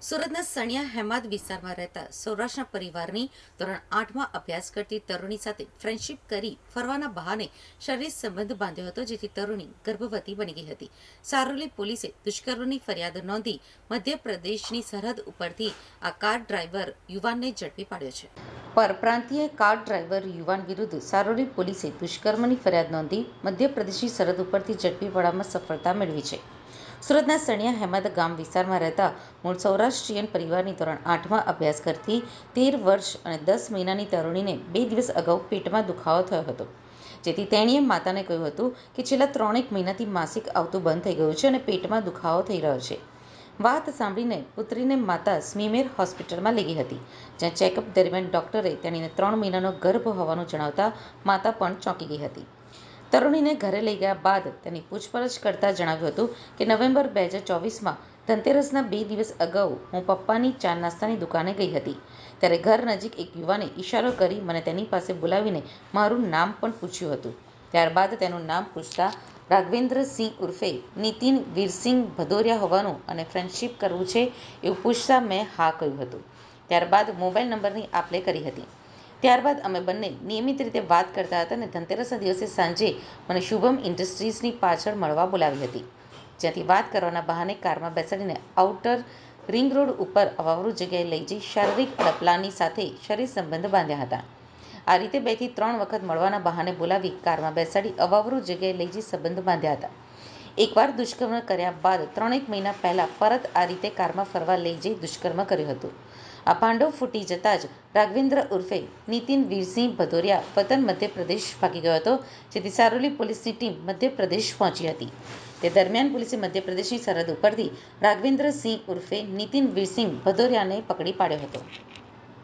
સુરતના સણિયા હેમાદ વિસ્તારમાં રહેતા સૌરાષ્ટ્રના પરિવારની ધોરણ 8માં અભ્યાસ કરતી તરુણી સાથે ફ્રેન્ડશિપ કરી ફરવાના બહાને શારીરિક સંબંધ બાંધ્યો હતો, જેથી તરુણી ગર્ભવતી બની ગઈ હતી. સારોલી પોલીસે દુષ્કર્મની ફરિયાદ નોંધી મધ્યપ્રદેશની સરહદ ઉપરથી આ કાર ડ્રાઈવર યુવાનને ઝડપી પાડ્યો છે. પરપ્રાંતીય કાર ડ્રાઈવર યુવાન વિરુદ્ધ સારોલી પોલીસે દુષ્કર્મની ફરિયાદ નોંધી મધ્યપ્રદેશની સરહદ ઉપરથી ઝડપી પાડવામાં સફળતા મેળવી છે. સુરતના સણિયા હેમાદ ગામ વિસ્તારમાં રહેતા મૂળ સૌરાષ્ટ્રીયન પરિવારની ધોરણ 8માં અભ્યાસ કરતી 13 વર્ષ અને 10 મહિનાની તરુણીને 2 દિવસ અગાઉ પેટમાં દુખાવો થયો હતો, જેથી તેણીએ માતાને કહ્યું હતું કે છેલ્લા 3 મહિનાથી માસિક આવતું બંધ થઈ ગયું છે અને પેટમાં દુખાવો થઈ રહ્યો છે. વાત સાંભળીને પુત્રીને માતા સ્મીમેર હોસ્પિટલમાં લઈ ગઈ હતી, જ્યાં ચેકઅપ દરમિયાન ડોક્ટરે તેણીને 3 મહિનાનો ગર્ભ હોવાનું જણાવતા માતા પણ ચોંકી ગઈ હતી. તરુણીને ઘરે લઈ ગયા બાદ તેની પૂછપરછ કરતા જણાવ્યું હતું કે નવેમ્બર 2024માં ધનતેરસના 2 દિવસ અગાઉ હું પપ્પાની ચા નાસ્તાની દુકાને ગઈ હતી, ત્યારે ઘર નજીક એક યુવાને ઇશારો કરી મને તેની પાસે બોલાવીને મારું નામ પણ પૂછ્યું હતું. ત્યારબાદ તેનું નામ પૂછતા રાઘવેન્દ્રસિંહ ઉર્ફે નીતિન વીરસિંહ ભદૌરિયા હોવાનું અને ફ્રેન્ડશિપ કરવું છે એવું પૂછતા મેં હા કહ્યું હતું. ત્યારબાદ મોબાઈલ નંબરની આપ-લે કરી હતી. ત્યારબાદ અમે બંને નિયમિત રીતે વાત કરતા હતા અને ધનતેરસના દિવસે સાંજે મને શુભમ ઇન્ડસ્ટ્રીઝની પાછળ મળવા બોલાવી હતી, જ્યાંથી વાત કરવાના બહાને કારમાં બેસાડીને આઉટર રિંગ રોડ ઉપર અવાવરૂ જગ્યાએ લઈ જઈ શારીરિક અડપલાની સાથે શરીર સંબંધ બાંધ્યા હતા. આ રીતે 2 થી 3 વખત મળવાના બહાને બોલાવી કારમાં બેસાડી અવાવરૂ જગ્યાએ લઈ જઈ સંબંધ બાંધ્યા હતા. એકવાર દુષ્કર્મ કર્યા બાદ 3 મહિના પહેલા પરત આ રીતે કારમાં ફરવા લઈ જઈ દુષ્કર્મ કર્યું હતું. આ ભાંડો ફૂટી જતા જ રાઘવેન્દ્ર ઉર્ફે નીતિન વીરસિંહ ભદૌરિયા વતન મધ્યપ્રદેશ ભાગી ગયો હતો, જેથી સારોલી પોલીસની ટીમ મધ્યપ્રદેશ પહોંચી હતી. તે દરમિયાન પોલીસે મધ્યપ્રદેશની સરહદ ઉપરથી રાઘવેન્દ્રસિંહ ઉર્ફે નીતિન વીરસિંહ ભદૌરિયાને પકડી પાડ્યો હતો.